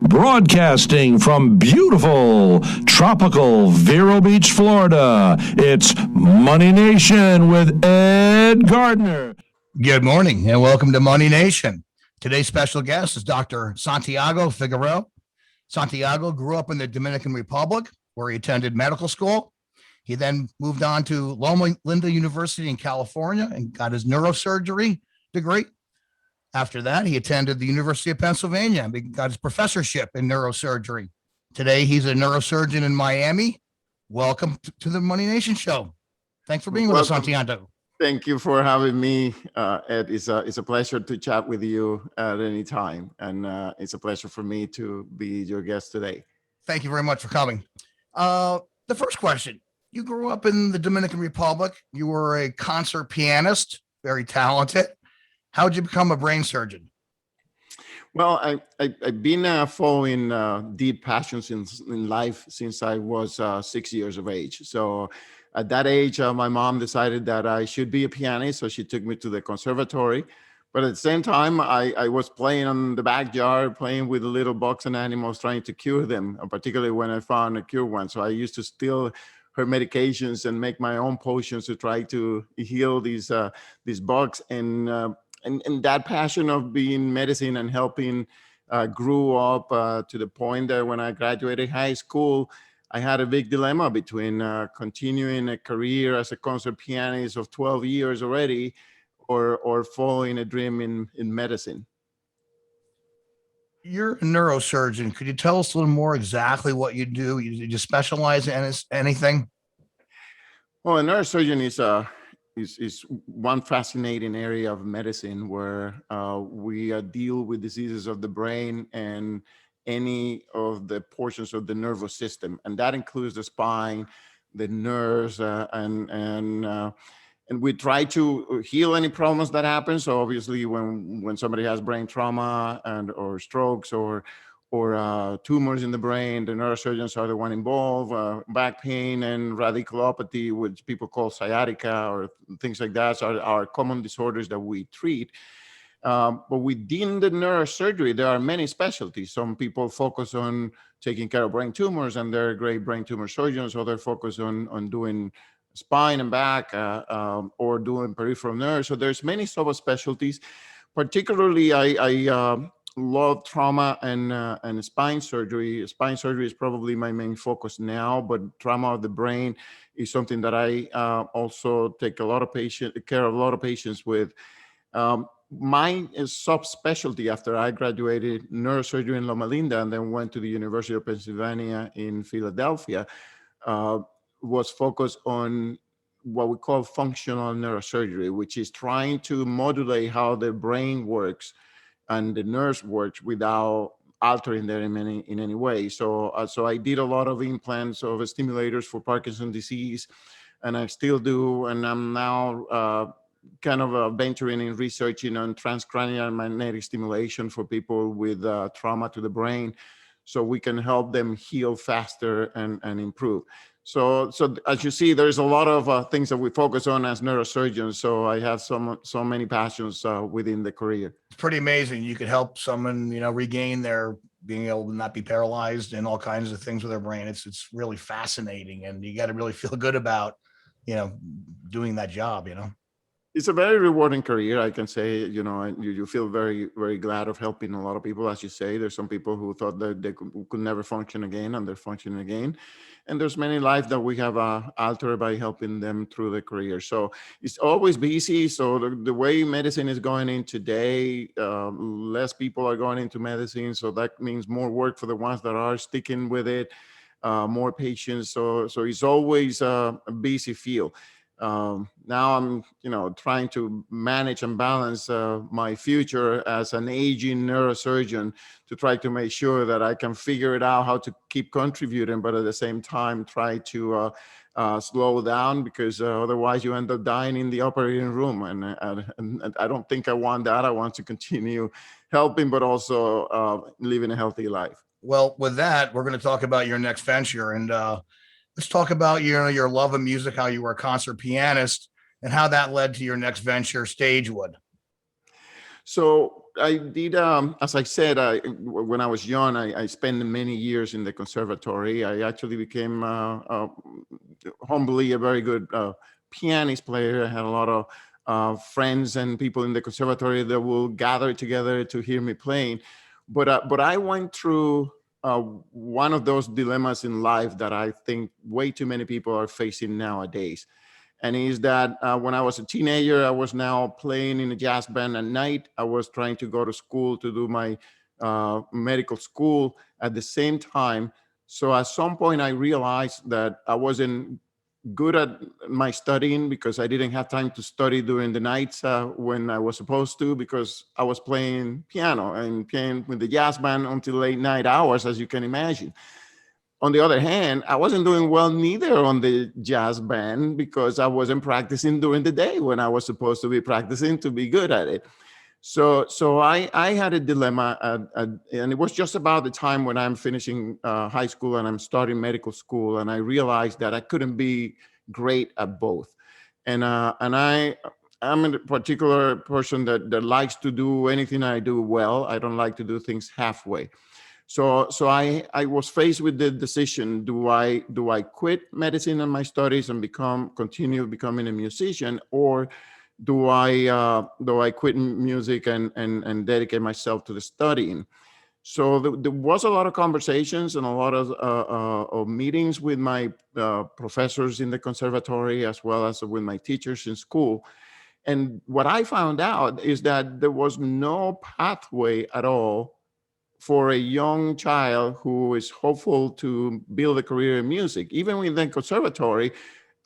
Broadcasting from beautiful, tropical Vero Beach, Florida, it's Money Nation with Ed Gardner. Good morning and welcome to Money Nation. Today's special guest is Dr. Santiago Figuereo. Santiago grew up in the Dominican Republic, where he attended medical school. He then moved on to Loma Linda University in California and got his neurosurgery degree. After that, he attended the University of Pennsylvania and got his professorship in neurosurgery. Today, he's a neurosurgeon in Miami. Welcome to the Money Nation show. Thanks for being with us, Santiago. Thank you for having me, Ed. It's a pleasure to chat with you at any time, and it's a pleasure for me to be your guest today. Thank you very much for coming. The first question, you grew up in the Dominican Republic. You were a concert pianist, very talented. How did you become a brain surgeon? Well, I've been following deep passions in life since I was 6 years of age. So at that age, my mom decided that I should be a pianist. So she took me to the conservatory. But at the same time, I was playing on the backyard, playing with the little bugs and animals, trying to cure them, particularly when I found a cure one. So I used to steal her medications and make my own potions to try to heal these bugs. And that passion of being medicine and helping grew up to the point that when I graduated high school, I had a big dilemma between continuing a career as a concert pianist of 12 years already or following a dream in medicine. You're a neurosurgeon. Could you tell us a little more exactly what you do? You specialize in anything? Well, a neurosurgeon is one fascinating area of medicine where we deal with diseases of the brain and any of the portions of the nervous system, and that includes the spine, the nerves, and we try to heal any problems that happen. So obviously, when somebody has brain trauma or strokes or tumors in the brain, the neurosurgeons are the one involved. Back pain and radiculopathy, which people call sciatica or things like that, are common disorders that we treat. But within the neurosurgery, there are many specialties. Some people focus on taking care of brain tumors, and they're great brain tumor surgeons. Others focus on doing spine and back or doing peripheral nerves. So there's many subspecialties. Particularly, I love trauma and spine surgery. Spine surgery is probably my main focus now, but trauma of the brain is something that I also take care of a lot of patients with. Mine is subspecialty after I graduated neurosurgery in Loma Linda and then went to the University of Pennsylvania in Philadelphia, was focused on what we call functional neurosurgery, which is trying to modulate how the brain works and the nerves works without altering them in any way. So I did a lot of implants of stimulators for Parkinson's disease, and I still do. And I'm now kind of venturing in researching on transcranial magnetic stimulation for people with trauma to the brain, so we can help them heal faster and improve. So as you see, there's a lot of things that we focus on as neurosurgeons. So I have so many passions within the career. It's pretty amazing. You could help someone, regain their being able to not be paralyzed and all kinds of things with their brain. It's really fascinating, and you got to really feel good about, doing that job. It's a very rewarding career, I can say. You feel very, very glad of helping a lot of people. As you say, there's some people who thought that they could never function again, and they're functioning again. And there's many lives that we have altered by helping them through the career. So it's always busy. So the way medicine is going in today, less people are going into medicine. So that means more work for the ones that are sticking with it, more patients. So it's always a busy field. Now I'm, trying to manage and balance my future as an aging neurosurgeon to try to make sure that I can figure it out how to keep contributing, but at the same time try to slow down, because otherwise you end up dying in the operating room. And I don't think I want that. I want to continue helping, but also living a healthy life. Well, with that, we're going to talk about your next venture, and let's talk about your love of music, how you were a concert pianist, and how that led to your next venture, StageWood. So I did, as I said, when I was young, I spent many years in the conservatory. I actually became humbly a very good pianist player. I had a lot of friends and people in the conservatory that will gather together to hear me playing. But I went through one of those dilemmas in life that I think way too many people are facing nowadays. And is that when I was a teenager, I was now playing in a jazz band at night. I was trying to go to school to do my medical school at the same time. So at some point, I realized that I wasn't good at my studying because I didn't have time to study during the nights when I was supposed to, because I was playing piano and playing with the jazz band until late night hours, as you can imagine. On the other hand, I wasn't doing well neither on the jazz band because I wasn't practicing during the day when I was supposed to be practicing to be good at it. So I had a dilemma, and it was just about the time when I'm finishing high school and I'm starting medical school, and I realized that I couldn't be great at both. I'm a particular person that likes to do anything I do well. I don't like to do things halfway. So I was faced with the decision: do I quit medicine and my studies and continue becoming a musician, or do I quit music and dedicate myself to the studying? So there was a lot of conversations and a lot of meetings with my professors in the conservatory, as well as with my teachers in school. And what I found out is that there was no pathway at all for a young child who is hopeful to build a career in music. Even within conservatory,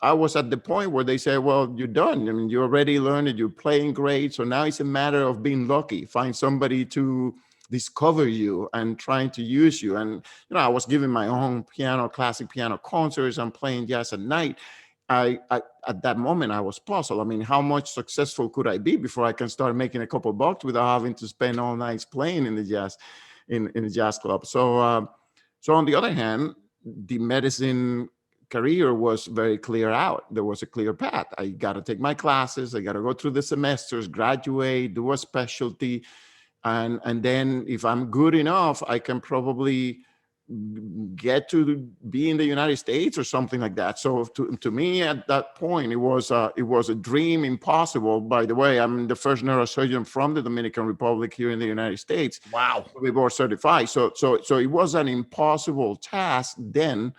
I was at the point where they say, well, you're done. I mean, you already learned it, you're playing great. So now it's a matter of being lucky, find somebody to discover you and trying to use you. And, I was giving my own classic piano concerts and playing jazz at night. I at that moment, I was puzzled. I mean, how much successful could I be before I can start making a couple of bucks without having to spend all nights playing in the jazz club? So on the other hand, the medicine career was very clear out. There was a clear path. I got to take my classes. I got to go through the semesters, graduate, do a specialty. And then if I'm good enough, I can probably get to be in the United States or something like that. So to me at that point, it was a dream impossible. By the way, I'm the first neurosurgeon from the Dominican Republic here in the United States. Wow. To be board certified. So it was an impossible task then.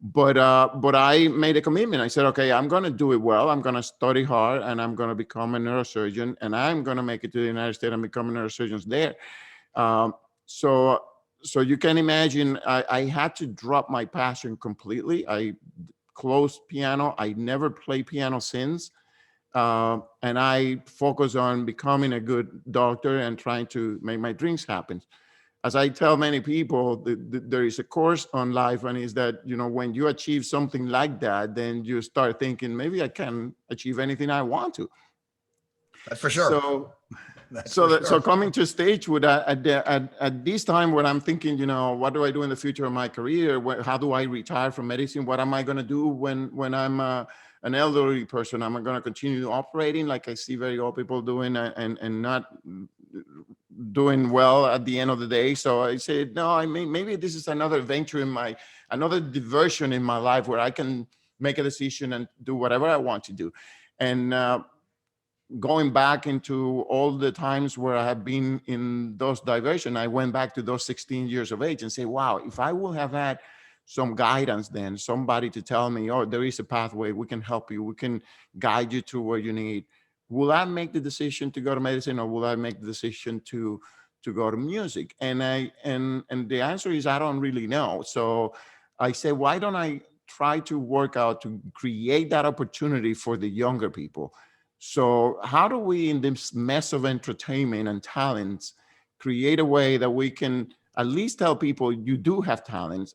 But I made a commitment. I said, okay, I'm going to do it well. I'm going to study hard, and I'm going to become a neurosurgeon, and I'm going to make it to the United States and become a neurosurgeon there. Um, so you can imagine, I had to drop my passion completely. I closed piano. I never played piano since. And I focus on becoming a good doctor and trying to make my dreams happen. As I tell many people, there is a course on life, and is that, when you achieve something like that, then you start thinking, maybe I can achieve anything I want to. That's for sure. So coming to StageWood at this time when I'm thinking, what do I do in the future of my career? How do I retire from medicine? What am I going to do when I'm an elderly person? Am I going to continue operating like I see very old people doing and not doing well at the end of the day? So I said, no, maybe this is another venture another diversion in my life where I can make a decision and do whatever I want to do. And going back into all the times where I have been in those diversions, I went back to those 16 years of age and say, wow, if I will have had some guidance then, somebody to tell me, oh, there is a pathway, we can help you, we can guide you to where you need. Will I make the decision to go to medicine, or will I make the decision to go to music? And the answer is, I don't really know. So I say, why don't I try to work out to create that opportunity for the younger people? So how do we, in this mess of entertainment and talents, create a way that we can at least tell people you do have talents,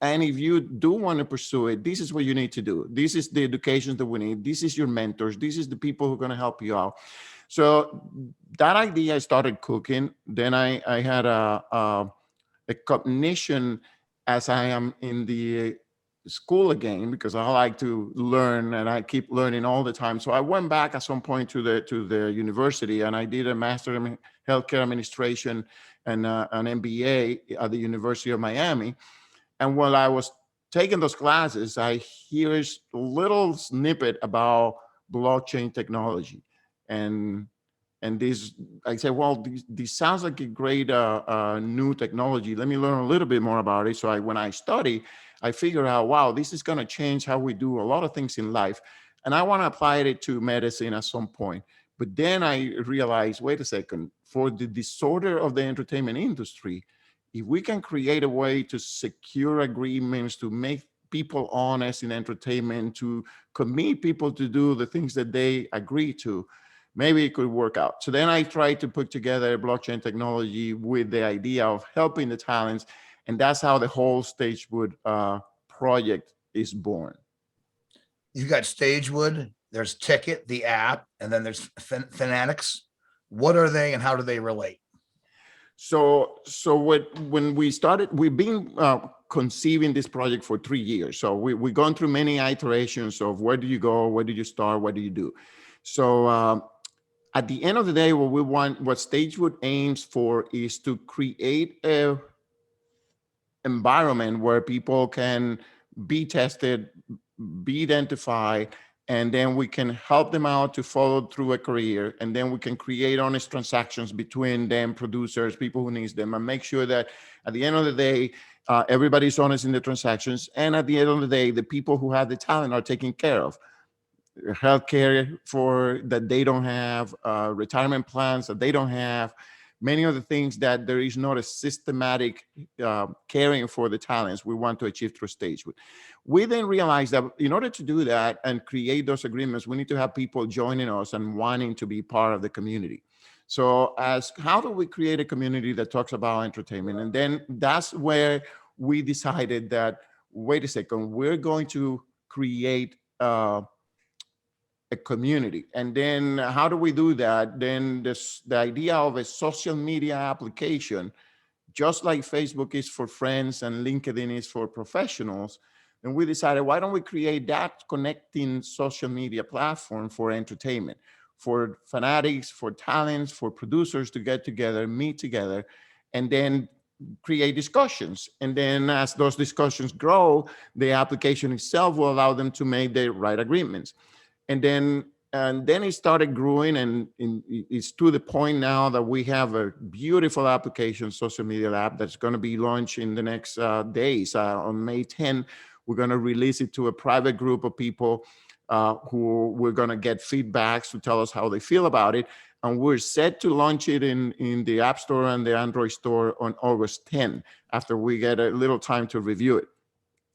and if you do want to pursue it, this is what you need to do. This is the education that we need. This is your mentors. This is the people who are going to help you out. So that idea, I started cooking. Then I had a cognition, as I am in the school again because I like to learn and I keep learning all the time. So I went back at some point to the university and I did a master in healthcare administration and an MBA at the University of Miami. And while I was taking those classes, I hear a little snippet about blockchain technology, and this I said, well, this sounds like a great new technology. Let me learn a little bit more about it. So when I study, I figure out, wow, this is going to change how we do a lot of things in life, and I want to apply it to medicine at some point. But then I realized, wait a second, for the disorder of the entertainment industry, if we can create a way to secure agreements, to make people honest in entertainment, to commit people to do the things that they agree to, maybe it could work out. So then I tried to put together blockchain technology with the idea of helping the talents. And that's how the whole StageWood project is born. You've got StageWood, there's Tyket, the app, and then there's Fanatics. What are they and how do they relate? So when we started, we've been conceiving this project for 3 years. So we've gone through many iterations of where do you go, where do you start, what do you do? So at the end of the day, what StageWood aims for is to create a environment where people can be tested, be identified, and then we can help them out to follow through a career. And then we can create honest transactions between them, producers, people who needs them, and make sure that at the end of the day, everybody's honest in the transactions. And at the end of the day, the people who have the talent are taken care of. Healthcare that they don't have, retirement plans that they don't have, many of the things that there is not a systematic caring for the talents we want to achieve through StageWood. We then realized that in order to do that and create those agreements, we need to have people joining us and wanting to be part of the community. So how do we create a community that talks about entertainment? And then that's where we decided that, wait a second, we're going to create a community. And then how do we do that? Then the idea of a social media application, just like Facebook is for friends and LinkedIn is for professionals, and we decided, why don't we create that connecting social media platform for entertainment, for fanatics, for talents, for producers to get together, meet together, and then create discussions. And then as those discussions grow, the application itself will allow them to make the right agreements. And then it started growing, and it's to the point now that we have a beautiful application, social media app, that's going to be launched in the next days. On May 10, we're going to release it to a private group of people who we're going to get feedbacks to tell us how they feel about it. And we're set to launch it in the App Store and the Android Store on August 10, after we get a little time to review it.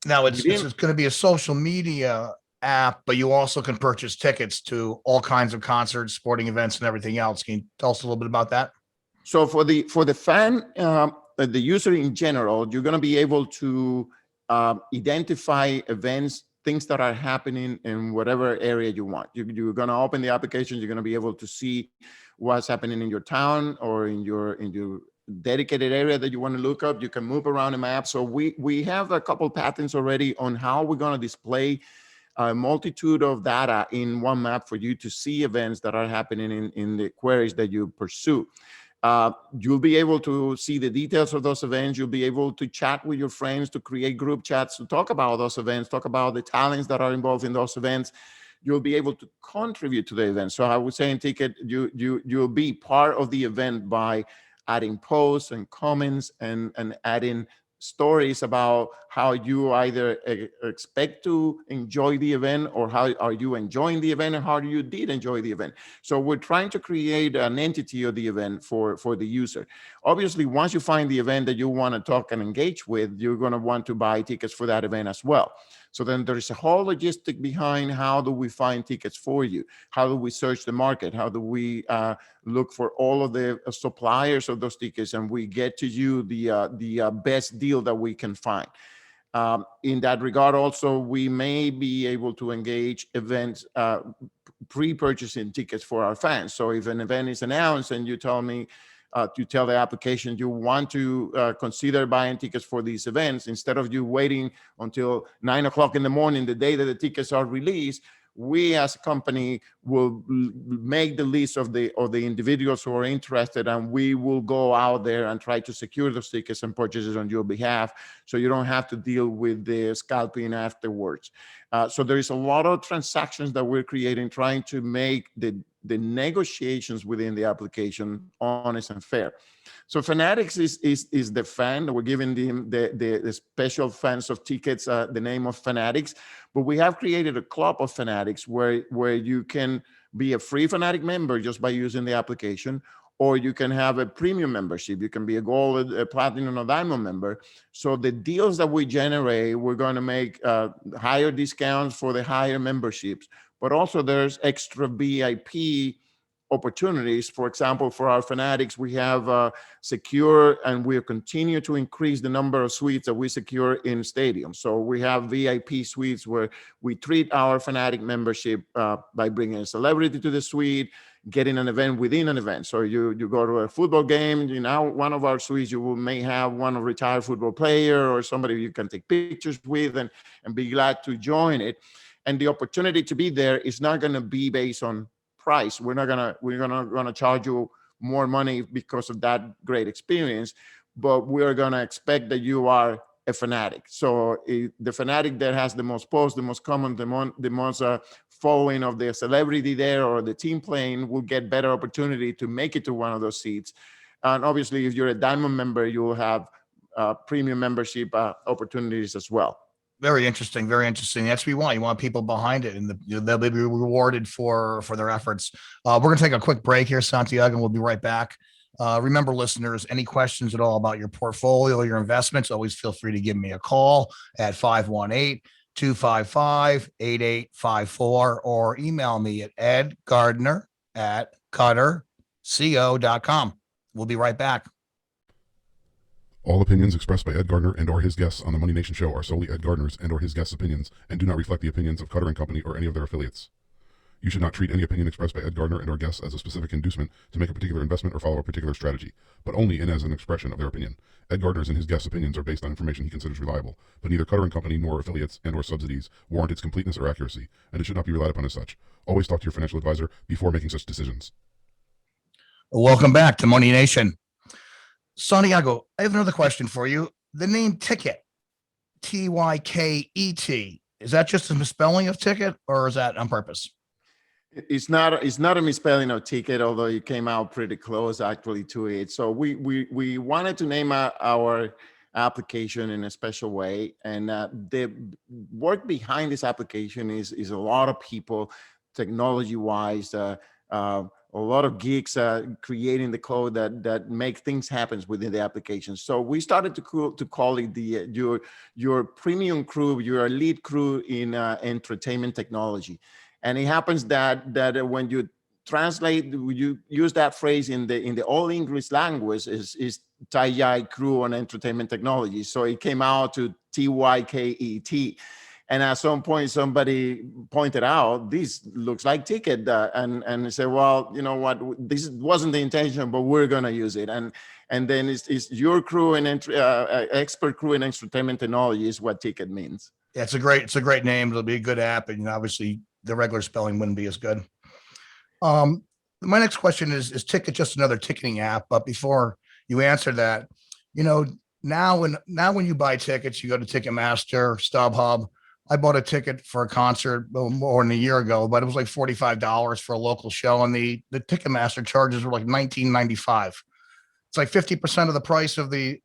Now it's going to be a social media app, but you also can purchase tickets to all kinds of concerts, sporting events, and everything else. Can you tell us a little bit about that? So for the fan, the user in general, you're going to be able to identify events, things that are happening in whatever area you want. You're going to open the application. You're going to be able to see what's happening in your town or in your dedicated area that you want to look up. You can move around the map. So we have a couple patents already on how we're going to display a multitude of data in one map for you to see events that are happening in the queries that you pursue. You'll be able to see the details of those events. You'll be able to chat with your friends, to create group chats, to talk about those events, talk about the talents that are involved in those events. You'll be able to contribute to the event. So I would say in Tyket, you'll be part of the event by adding posts and comments and adding stories about how you either expect to enjoy the event, or how are you enjoying the event, and how you did enjoy the event. So we're trying to create an entity of the event for the user. Obviously, once you find the event that you want to talk and engage with, you're going to want to buy tickets for that event as well. So then there's a whole logistic behind how do we find tickets for you? How do we search the market? How do we look for all of the suppliers of those tickets, and we get to you the best deal that we can find? In that regard, also, we may be able to engage events, pre-purchasing tickets for our fans. So if an event is announced and you tell me, to tell the application you want to consider buying tickets for these events. Instead of you waiting until 9 o'clock in the morning, the day that the tickets are released, we as a company will make the list of the individuals who are interested, and we will go out there and try to secure those tickets and purchases on your behalf, so you don't have to deal with the scalping afterwards. So there is a lot of transactions that we're creating, trying to make the negotiations within the application honest and fair. So Fanatics is the fan. We're giving them the special fans of tickets the name of Fanatics, but we have created a club of Fanatics where you can be a free Fanatic member just by using the application, or you can have a premium membership. You can be a gold, a platinum, or diamond member. So the deals that we generate, we're going to make higher discounts for the higher memberships, but also there's extra VIP opportunities. For example, for our Fanatics, we have secure, and we continue to increase the number of suites that we secure in stadiums. So we have VIP suites where we treat our Fanatic membership by bringing a celebrity to the suite, getting an event within an event. So you go to a football game, one of our suites, may have one retired football player or somebody you can take pictures with and be glad to join it. And the opportunity to be there is not going to be based on price. We're gonna charge you more money because of that great experience, but we are gonna expect that you are a Fanatic. So the Fanatic that has the most posts, the most comment, the most following of the celebrity there or the team playing will get better opportunity to make it to one of those seats. And obviously, if you're a diamond member, you will have premium membership opportunities as well. Very interesting. Very interesting. That's what you want. You want people behind it, and they'll be rewarded for their efforts. We're going to take a quick break here, Santiago, and we'll be right back. Remember, listeners, any questions at all about your portfolio or your investments, always feel free to give me a call at 518-255-8854 or email me at edgardner@cutterco.com. We'll be right back. All opinions expressed by Ed Gardner and or his guests on the Money Nation show are solely Ed Gardner's and or his guests' opinions and do not reflect the opinions of Cutter & Company or any of their affiliates. You should not treat any opinion expressed by Ed Gardner and or guests as a specific inducement to make a particular investment or follow a particular strategy, but only in as an expression of their opinion. Ed Gardner's and his guests' opinions are based on information he considers reliable, but neither Cutter & Company nor affiliates and or subsidies warrant its completeness or accuracy, and it should not be relied upon as such. Always talk to your financial advisor before making such decisions. Welcome back to Money Nation. Santiago, I have another question for you. The name Tyket, Tyket, is that just a misspelling of ticket, or is that on purpose? It's not a misspelling of ticket, although it came out pretty close actually to it. So we wanted to name our application in a special way, and the work behind this application is a lot of people, technology-wise, a lot of geeks creating the code that make things happen within the application. So we started to call it your premium crew, your elite crew in entertainment technology. And it happens that when you translate, you use that phrase in the all English language is Tyket crew on entertainment technology. So it came out to TYKET. And at some point, somebody pointed out, this looks like Tyket. And they said, well, you know what, this wasn't the intention, but we're going to use it. And then it's your crew and expert crew in entertainment technology is what Tyket means. Yeah, it's a great name. It'll be a good app. And obviously, the regular spelling wouldn't be as good. My next question is Tyket just another ticketing app? But before you answer that, now when you buy tickets, you go to Ticketmaster, StubHub. I bought a ticket for a concert more than a year ago, but it was like $45 for a local show, and the Ticketmaster charges were like $19.95. It's like 50% of the price of the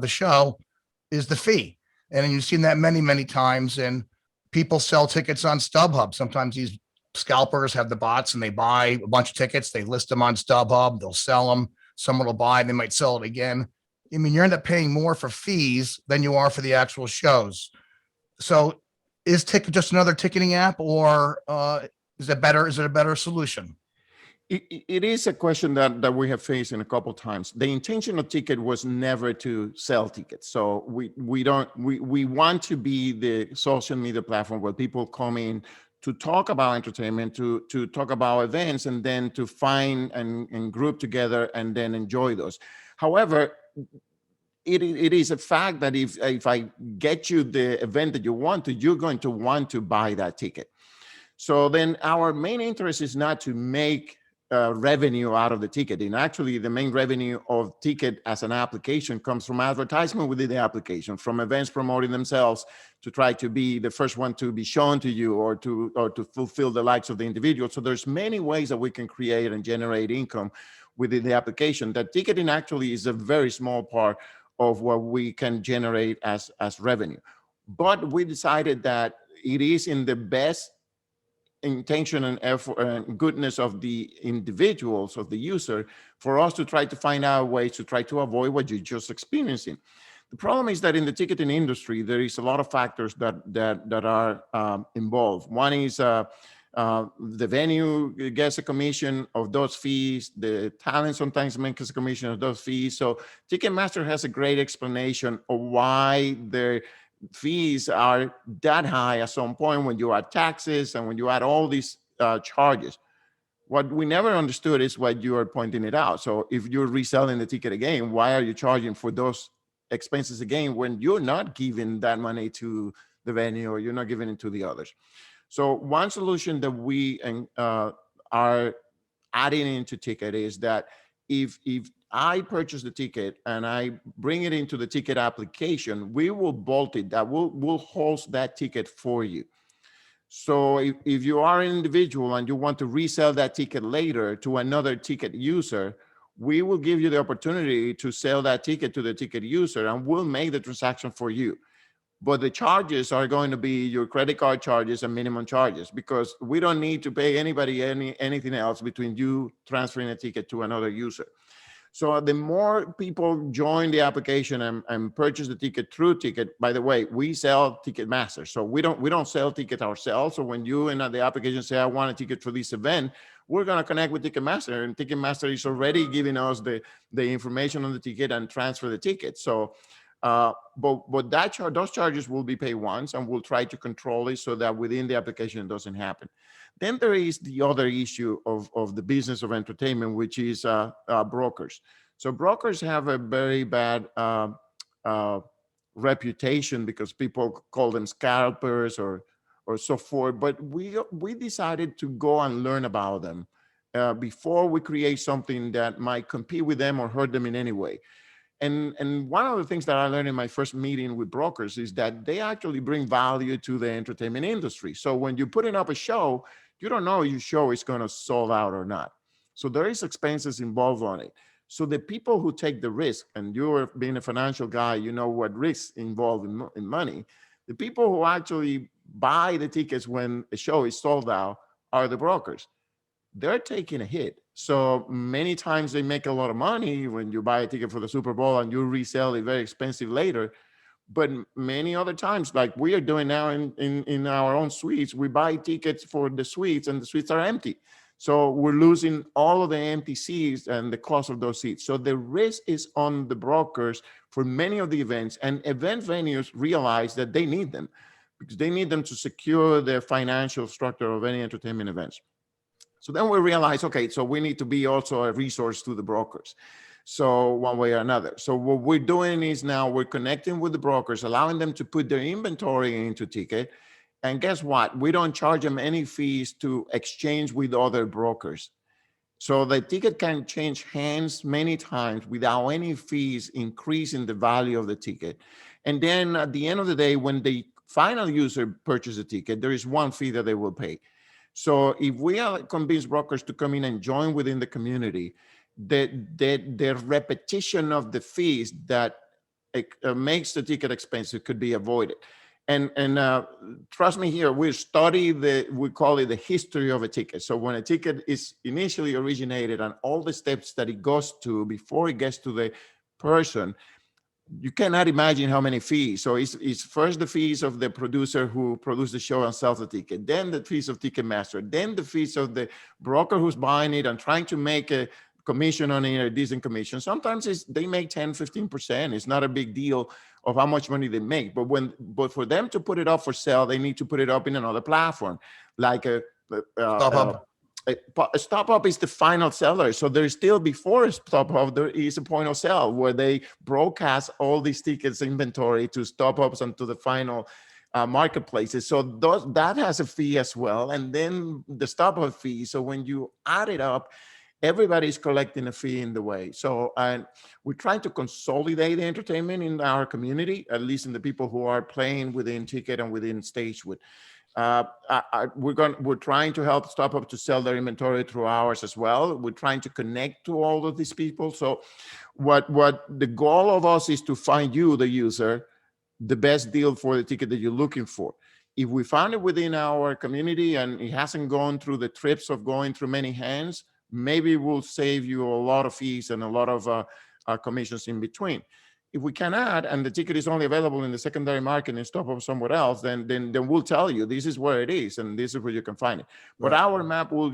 show is the fee, and you've seen that many times. And people sell tickets on StubHub. Sometimes these scalpers have the bots, and they buy a bunch of tickets. They list them on StubHub. They'll sell them. Someone will buy, and they might sell it again. I mean, you end up paying more for fees than you are for the actual shows. So is Tyket just another ticketing app, or is it better? Is it a better solution? It is a question that we have faced in a couple of times. The intention of Tyket was never to sell tickets. So we want to be the social media platform where people come in talk about entertainment, to talk about events, and then to find and group together and then enjoy those. However, it is a fact that if I get you the event that you want to, you're going to want to buy that ticket. So then our main interest is not to make revenue out of the ticket. And actually, the main revenue of ticket as an application comes from advertisement within the application, from events promoting themselves to try to be the first one to be shown to you, or to fulfill the likes of the individual. So there's many ways that we can create and generate income within the application. That ticketing actually is a very small part of what we can generate as revenue. But we decided that it is in the best intention and effort and goodness of the individuals, of the user, for us to try to find out ways to try to avoid what you're just experiencing. The problem is that in the ticketing industry, there is a lot of factors that are involved. One is the venue gets a commission of those fees. The talent sometimes makes a commission of those fees. So Ticketmaster has a great explanation of why their fees are that high at some point when you add taxes and when you add all these charges. What we never understood is what you are pointing it out. So if you're reselling the ticket again, why are you charging for those expenses again when you're not giving that money to the venue, or you're not giving it to the others? So one solution that we are adding into ticket is that if I purchase the ticket and I bring it into the ticket application, we will bolt it, that we'll host that ticket for you. So if you are an individual and you want to resell that ticket later to another ticket user, we will give you the opportunity to sell that ticket to the ticket user, and we'll make the transaction for you. But the charges are going to be your credit card charges and minimum charges, because we don't need to pay anybody anything else between you transferring a ticket to another user. So the more people join the application and purchase the ticket through Ticket, by the way, we sell Ticketmaster. So we don't sell ticket ourselves. So when you in the application say, I want a ticket for this event, we're going to connect with Ticketmaster, and Ticketmaster is already giving us the information on the ticket and transfer the ticket. So but those charges will be paid once, and we'll try to control it so that within the application it doesn't happen. Then there is the other issue of the business of entertainment, which is brokers. So brokers have a very bad reputation because people call them scalpers or so forth. But we decided to go and learn about them before we create something that might compete with them or hurt them in any way. And one of the things that I learned in my first meeting with brokers is that they actually bring value to the entertainment industry. So when you're putting up a show, you don't know your show is going to sold out or not. So there is expenses involved on it. So the people who take the risk, and you're being a financial guy, you know what risks involved in money. The people who actually buy the tickets when a show is sold out are the brokers. They're taking a hit. So many times they make a lot of money when you buy a ticket for the Super Bowl and you resell it very expensive later. But many other times, like we are doing now in our own suites, we buy tickets for the suites and the suites are empty. So we're losing all of the empty seats and the cost of those seats. So the risk is on the brokers for many of the events, and event venues realize that they need them because they need them to secure their financial structure of any entertainment events. So then we realize, okay, so we need to be also a resource to the brokers. So one way or another. So what we're doing is now we're connecting with the brokers, allowing them to put their inventory into Ticket. And guess what? We don't charge them any fees to exchange with other brokers. So the ticket can change hands many times without any fees increasing the value of the ticket. And then at the end of the day, when the final user purchases a ticket, there is one fee that they will pay. So if we convince brokers to come in and join within the community, the repetition of the fees that makes the ticket expensive could be avoided. And trust me here, we study we call it the history of a ticket. So when a ticket is initially originated and all the steps that it goes to before it gets to the person, you cannot imagine how many fees. So it's first the fees of the producer who produced the show and sells the ticket, then the fees of Ticketmaster, then the fees of the broker who's buying it and trying to make a commission on it, a decent commission. Sometimes they make 10, 15%. It's not a big deal of how much money they make. But for them to put it up for sale, they need to put it up in another platform, like StubHub. StubHub is the final seller. So there's still, before StubHub, there is a point of sale where they broadcast all these tickets inventory to StubHubs and to the final marketplaces. So that has a fee as well. And then the StubHub fee. So when you add it up, everybody's collecting a fee in the way. So we're trying to consolidate the entertainment in our community, at least in the people who are playing within Ticket and within StageWood. We're trying to help StubHub to sell their inventory through ours as well. We're trying to connect to all of these people. So what the goal of us is to find you, the user, the best deal for the ticket that you're looking for. If we found it within our community and it hasn't gone through the trips of going through many hands, maybe we'll save you a lot of fees and a lot of commissions in between. If we cannot, and the ticket is only available in the secondary market and StubHub somewhere else, then we'll tell you this is where it is and this is where you can find it. But our map will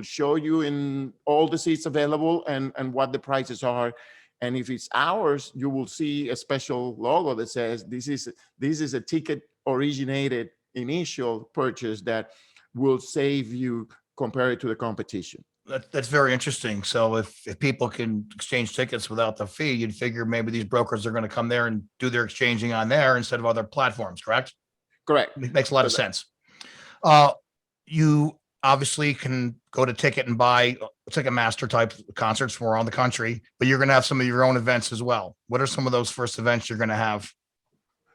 show you in all the seats available and what the prices are. And if it's ours, you will see a special logo that says this is a ticket originated initial purchase that will save you compared to the competition. That's very interesting. So if people can exchange tickets without the fee, you'd figure maybe these brokers are going to come there and do their exchanging on there instead of other platforms, correct? Correct. It makes a lot of sense. You obviously can go to Ticket and buy Ticketmaster type concerts from around the country, but you're going to have some of your own events as well. What are some of those first events you're going to have?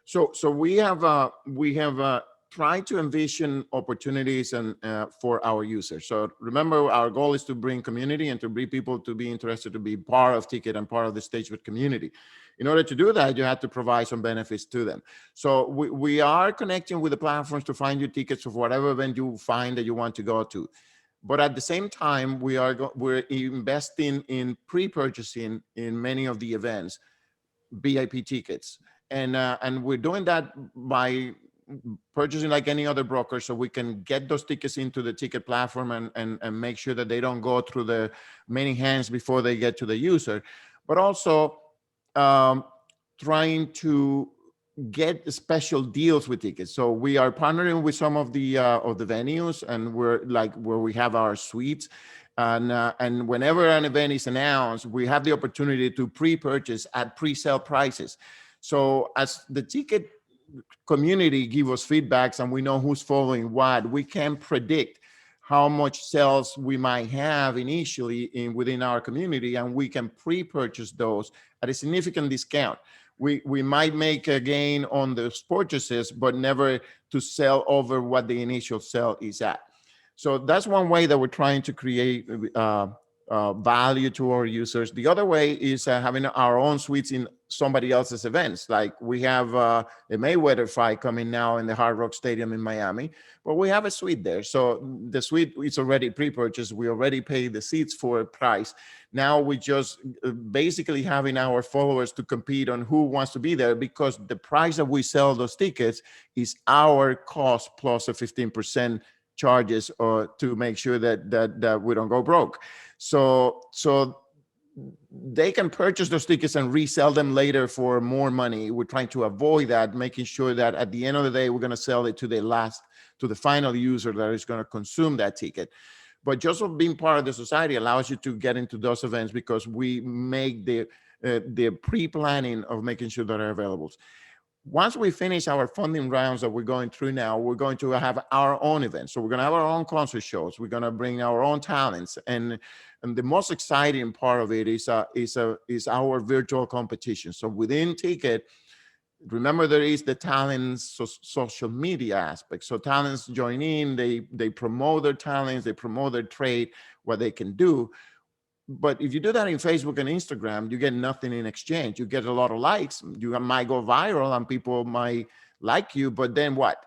So we have tried to envision opportunities and for our users. So remember, our goal is to bring community and to bring people to be interested to be part of Ticket and part of the StageWood community. In order to do that, you have to provide some benefits to them. So we are connecting with the platforms to find you tickets of whatever event you find that you want to go to. But at the same time, we're investing in pre-purchasing in many of the events, VIP tickets. And we're doing that by purchasing like any other broker, so we can get those tickets into the ticket platform and make sure that they don't go through the many hands before they get to the user, but also trying to get special deals with tickets. So we are partnering with some of the venues, and we're like where we have our suites. And whenever an event is announced, we have the opportunity to pre-purchase at pre-sale prices. So as the ticket community give us feedbacks and we know who's following what, we can predict how much sales we might have initially within our community, and we can pre-purchase those at a significant discount. We might make a gain on the purchases, but never to sell over what the initial sale is at. So that's one way that we're trying to create value to our users. The other way is having our own suites in somebody else's events. Like we have a Mayweather fight coming now in the Hard Rock Stadium in Miami, but we have a suite there. So the suite is already pre-purchased. We already paid the seats for a price. Now we just basically having our followers to compete on who wants to be there, because the price that we sell those tickets is our cost plus a 15% charges to make sure that we don't go broke. So they can purchase those tickets and resell them later for more money. We're trying to avoid that, making sure that at the end of the day, we're going to sell it to the final user that is going to consume that ticket. But just being part of the society allows you to get into those events, because we make the pre-planning of making sure that are available. Once we finish our funding rounds that we're going through now, we're going to have our own events. So we're going to have our own concert shows. We're going to bring our own talents. And the most exciting part of it is our virtual competition. So within Ticket, remember, there is the talents social media aspect. So talents join in, they promote their talents, they promote their trade, what they can do. But if you do that in Facebook and Instagram, you get nothing in exchange. You get a lot of likes. You might go viral and people might like you, but then what?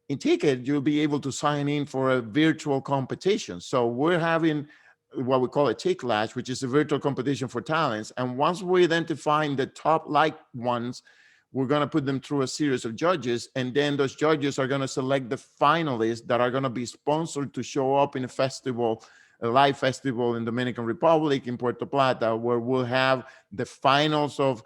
In Ticket, you'll be able to sign in for a virtual competition. So we're having what we call a Ticklash, which is a virtual competition for talents. And once we identify the top liked ones, we're going to put them through a series of judges. And then those judges are going to select the finalists that are going to be sponsored to show up in a live festival in Dominican Republic, in Puerto Plata, where we'll have the finals of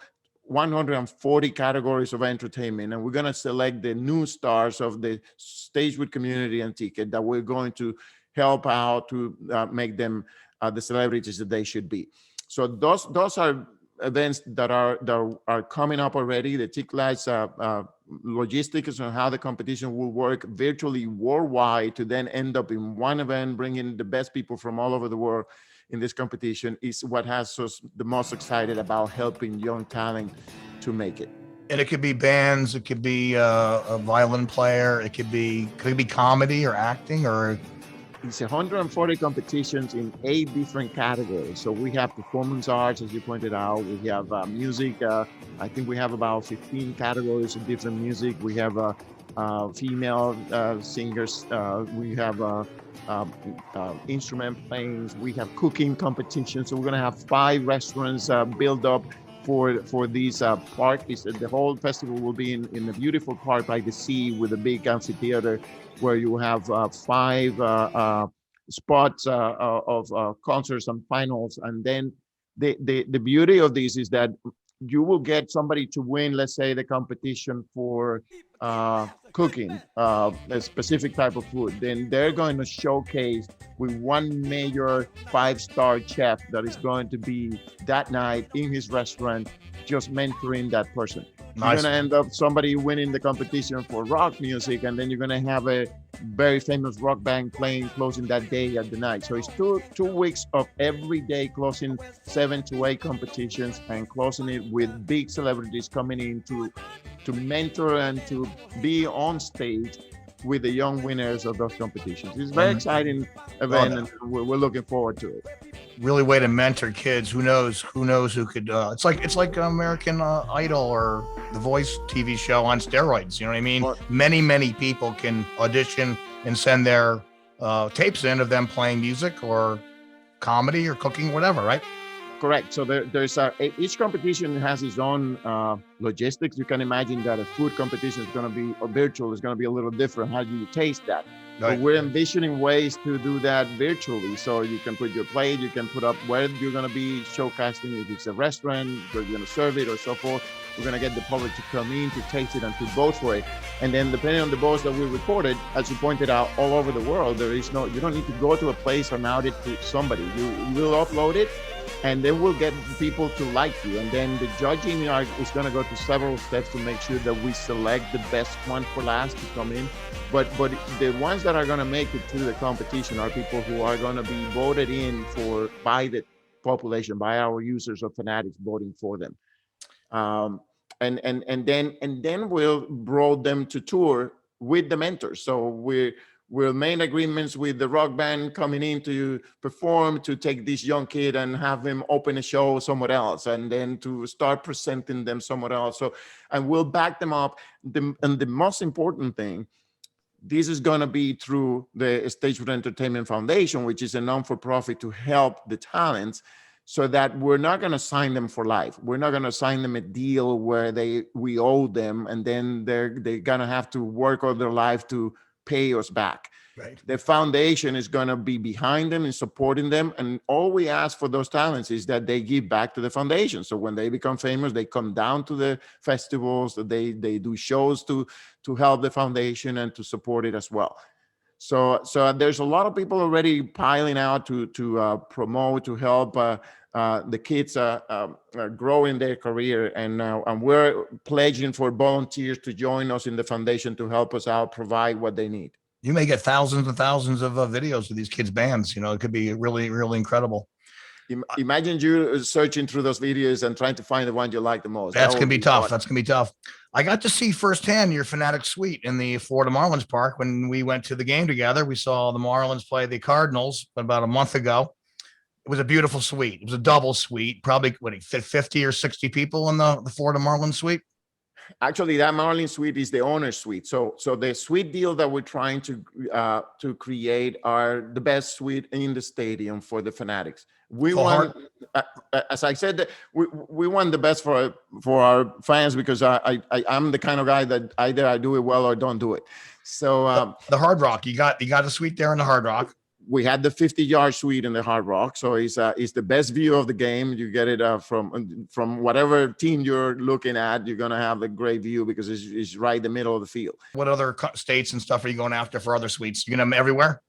140 categories of entertainment, and we're going to select the new stars of the StageWood community and tyket that we're going to help out to make them the celebrities that they should be. So those are events that are coming up already. The TICLA's logistics on how the competition will work virtually worldwide to then end up in one event, bringing the best people from all over the world in this competition is what has us the most excited about helping young talent to make it. And it could be bands, it could be a violin player, it could be comedy or acting, or it's 140 competitions in 8 different categories. So we have performance arts, as you pointed out. We have music. I think we have about 15 categories of different music. We have female singers. We have instrument playing. We have cooking competitions. So we're going to have 5 restaurants built up for these park. The whole festival will be in a beautiful park by the sea with a big amphitheater where you have 5 spots of concerts and finals. And then the beauty of this is that you will get somebody to win, let's say, the competition for cooking a specific type of food. Then they're going to showcase with one major 5-star chef that is going to be that night in his restaurant, just mentoring that person. Nice. You're going to end up somebody winning the competition for rock music, and then you're going to have a very famous rock band playing closing that day at the night. So it's two weeks of every day closing 7 to 8 competitions and closing it with big celebrities coming in to mentor and to be on stage with the young winners of those competitions. It's a very exciting event, and we're looking forward to it. Really way to mentor kids. Who knows who could it's like American Idol or The Voice TV show on steroids, you know what I mean? Many people can audition and send their tapes in of them playing music or comedy or cooking, whatever, right? Correct. So there's each competition has its own logistics. You can imagine that a food competition is going to be, or virtual is going to be a little different. How do you taste that? Right. But we're envisioning ways to do that virtually. So you can put your plate, you can put up where you're going to be showcasing, if it's a restaurant, where you're going to serve it or so forth. We're going to get the public to come in, to taste it, and to vote for it. And then depending on the votes that we recorded, as you pointed out, all over the world, you don't need to go to a place or mount it to somebody. You will upload it, and then we'll get people to like you. And then the judging is going to go to several steps to make sure that we select the best one for last to come in. But the ones that are going to make it to the competition are people who are going to be voted in by the population, by our users of Fanatics voting for them. And then we'll roll them to tour with the mentors. So we'll make agreements with the rock band coming in to perform, to take this young kid and have him open a show somewhere else, and then to start presenting them somewhere else. So, and we'll back them up. And the most important thing, this is going to be through the StageWood Entertainment Foundation, which is a non-for-profit to help the talents, so that we're not going to sign them for life. We're not going to sign them a deal where we owe them, and then they're going to have to work all their life to pay us back. Right. The foundation is going to be behind them and supporting them. And all we ask for those talents is that they give back to the foundation. So when they become famous, they come down to the festivals, they do shows to help the foundation and to support it as well. So there's a lot of people already piling out to promote, to help the kids grow in their career. And we're pledging for volunteers to join us in the foundation to help us out, provide what they need. You may get thousands and thousands of videos of these kids' bands. You know, it could be really, really incredible. Imagine you searching through those videos and trying to find the one you like the most. That's going to be tough. That's going to be tough. I got to see firsthand your Fanatic suite in the Florida Marlins Park when we went to the game together. We saw the Marlins play the Cardinals about a month ago. It was a beautiful suite. It was a double suite, probably it fit 50 or 60 people in the Florida Marlins suite. Actually, that Marlin suite is the owner's suite. So the suite deal that we're trying to create are the best suite in the stadium for the Fanatics. We want, as I said, we want the best for our fans, because I'm the kind of guy that either I do it well or don't do it. So the Hard Rock, you got a suite there in the Hard Rock. we had the 50-yard suite in the Hard Rock, so it's the best view of the game. You get it from whatever team you're looking at. You're gonna have the great view because it's right in the middle of the field. What other states and stuff are you going after for other suites? You gonna them everywhere?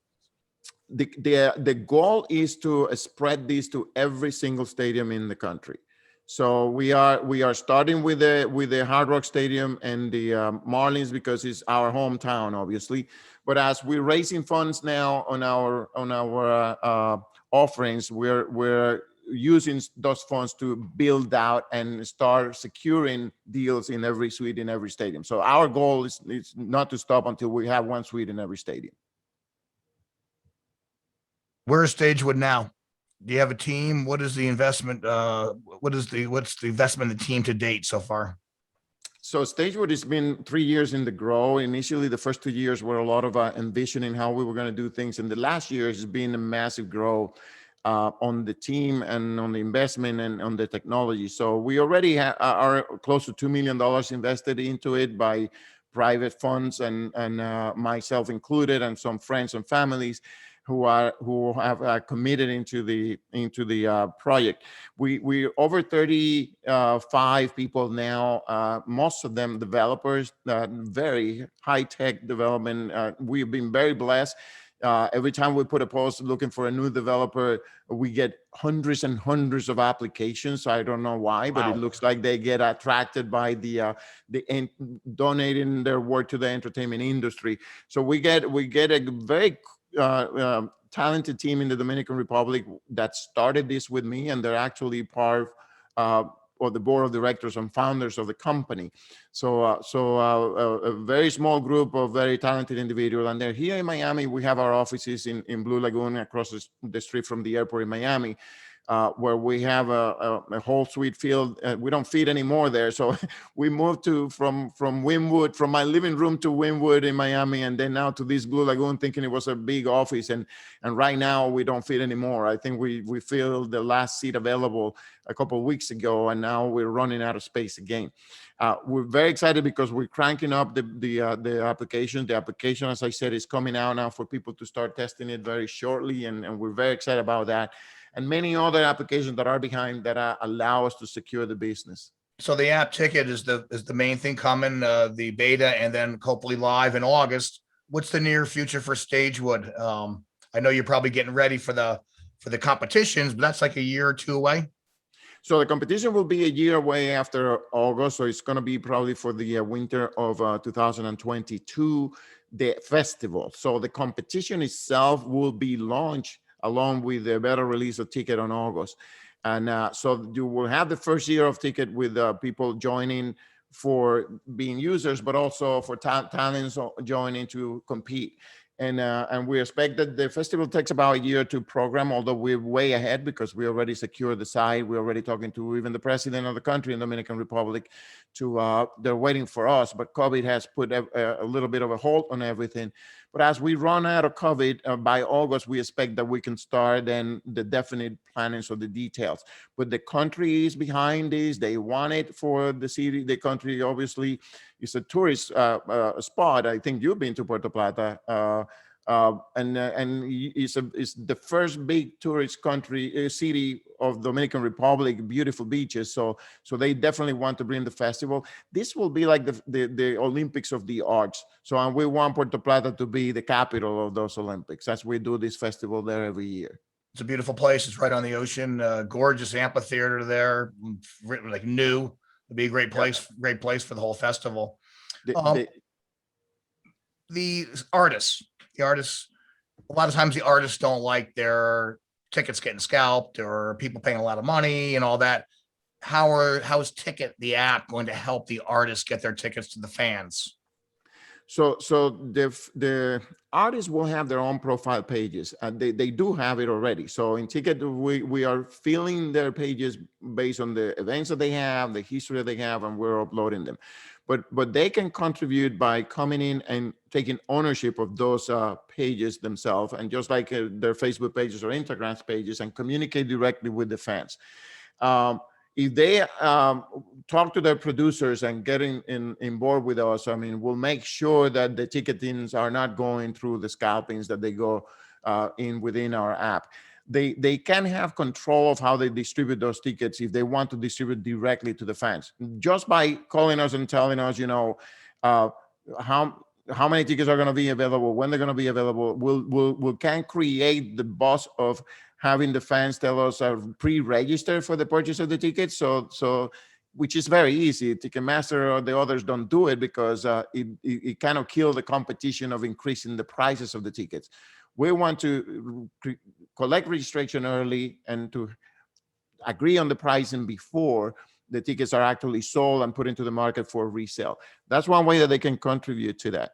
The goal is to spread this to every single stadium in the country. So we are starting with the Hard Rock Stadium and the Marlins because it's our hometown, obviously. But as we're raising funds now on our offerings, we're using those funds to build out and start securing deals in every suite in every stadium. So our goal is not to stop until we have one suite in every stadium. Where's StageWood now? Do you have a team? What is the investment? What's the investment in the team to date so far? So StageWood has been 3 years in the grow. Initially, the first 2 years were a lot of envisioning how we were going to do things. And the last year has been a massive grow on the team and on the investment and on the technology. So we already are close to $2 million invested into it by private funds and myself included, and some friends and families who have committed into the project. We're over 35 people now, most of them developers, very high-tech development. We've been very blessed. Every time we put a post looking for a new developer, we get hundreds and hundreds of applications. I don't know why, but It looks like they get attracted by the donating their work to the entertainment industry. So we get a very talented team in the Dominican Republic that started this with me, and they're actually part of the board of directors and founders of the company. So a very small group of very talented individuals, and they're here in Miami. We have our offices in Blue Lagoon across the street from the airport in Miami. Where we have a whole suite field. We don't feed anymore there. So we moved from Wynwood, from my living room to Wynwood in Miami, and then now to this Blue Lagoon, thinking it was a big office. And right now we don't feed anymore. I think we filled the last seat available a couple of weeks ago, and now we're running out of space again. We're very excited because we're cranking up the application. The application, as I said, is coming out now for people to start testing it very shortly, and we're very excited about that. And many other applications that are behind that allow us to secure the business. So the app tyket is the main thing coming, the beta, and then hopefully live in August. What's the near future for StageWood? I know you're probably getting ready for the competitions, but that's like a year or two away. So the competition will be a year away after August. So it's going to be probably for the winter of 2022, the festival. So the competition itself will be launched along with the beta release of tyket on August. And so you will have the first year of tyket with people joining for being users, but also for talents joining to compete. And we expect that the festival takes about a year to program, although we're way ahead because we already secured the site. We're already talking to even the president of the country in the Dominican Republic. They're waiting for us, but COVID has put a little bit of a halt on everything. But as we run out of COVID by August, we expect that we can start then the definite planning, so the details. But the country is behind this. They want it for the city. The country obviously is a tourist spot. I think you've been to Puerto Plata. And it's the first big tourist city of Dominican Republic, beautiful beaches. So they definitely want to bring the festival. This will be like the Olympics of the arts. So we want Puerto Plata to be the capital of those Olympics as we do this festival there every year. It's a beautiful place. It's right on the ocean. Gorgeous amphitheater there, like new. It'd be a great place. Yeah. Great place for the whole festival. The artists. A lot of times the artists don't like their tickets getting scalped or people paying a lot of money and all that. How is Tyket, the app, going to help the artists get their tickets to the fans? So the artists will have their own profile pages, and they do have it already. So in Tyket, we are filling their pages based on the events that they have, the history that they have, and we're uploading them. But they can contribute by coming in and taking ownership of those pages themselves, and just like their Facebook pages or Instagram pages, and communicate directly with the fans. If they talk to their producers and get in board with us, I mean, we'll make sure that the ticketings are not going through the scalpings, that they go within our app. They can have control of how they distribute those tickets if they want to distribute directly to the fans, just by calling us and telling us, how many tickets are going to be available, when they're going to be available. We can create the buzz of having the fans tell us pre-register for the purchase of the tickets. So which is very easy. Ticketmaster or the others don't do it because it kind of kills the competition of increasing the prices of the tickets. We want to collect registration early and to agree on the pricing before the tickets are actually sold and put into the market for resale. That's one way that they can contribute to that.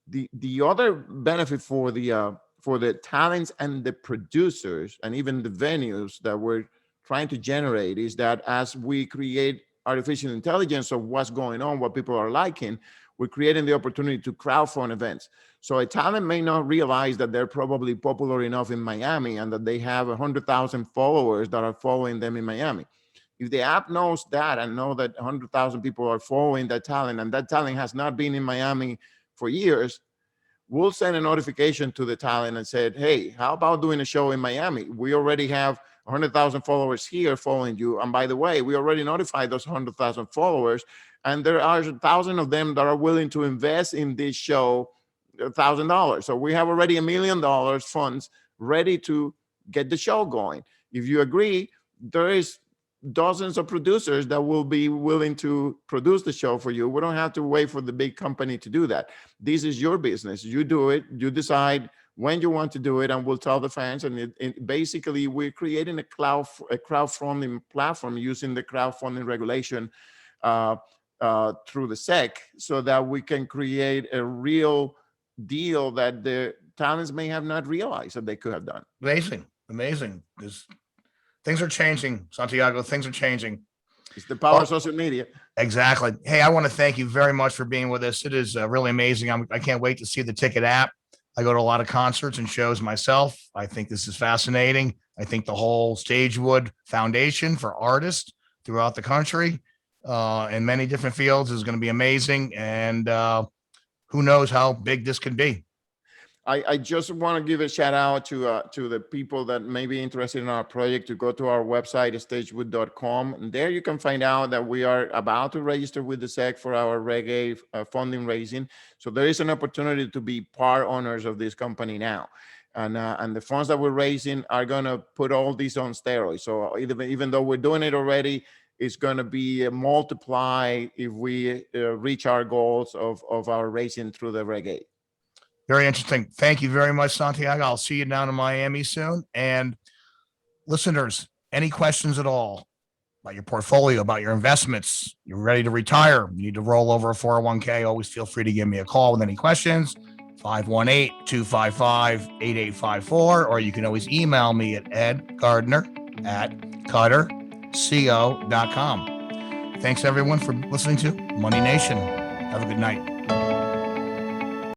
The other benefit for the talents and the producers and even the venues that we're trying to generate is that as we create artificial intelligence of what's going on, what people are liking, we're creating the opportunity to crowdfund events. So a talent may not realize that they're probably popular enough in Miami and that they have 100,000 followers that are following them in Miami. If the app knows that and know that 100,000 people are following that talent and that talent has not been in Miami for years, we'll send a notification to the talent and said, hey, how about doing a show in Miami? We already have 100,000 followers here following you. And by the way, we already notified those 100,000 followers. And there are 1,000 of them that are willing to invest in this show $1,000. So we have already $1 million funds ready to get the show going. If you agree, there is dozens of producers that will be willing to produce the show for you. We don't have to wait for the big company to do that. This is your business. You do it. You decide when you want to do it, and we'll tell the fans. And basically, we're creating a crowdfunding platform using the crowdfunding regulation through the SEC, so that we can create a real deal that the talents may have not realized that they could have done. Amazing. Things are changing, Santiago. Things are changing. It's the power of social media. Exactly. Hey, I want to thank you very much for being with us. It is really amazing. I can't wait to see the Ticket app. I go to a lot of concerts and shows myself. I think this is fascinating. I think the whole StageWood Foundation for artists throughout the country in many different fields is going to be amazing. And who knows how big this could be. I just want to give a shout out to the people that may be interested in our project to go to our website, StageWood.com. And there you can find out that we are about to register with the SEC for our reggae funding raising. So there is an opportunity to be part owners of this company now. And the funds that we're raising are going to put all these on steroids. So even though we're doing it already, it's going to be multiplied if we reach our goals of our raising through the reggae. Very interesting. Thank you very much, Santiago. I'll see you down in Miami soon. And listeners, any questions at all about your portfolio, about your investments, you're ready to retire, you need to roll over a 401k, always feel free to give me a call with any questions, 518-255-8854, or you can always email me at edgardner@cutterco.com. Thanks, everyone, for listening to Money Nation. Have a good night.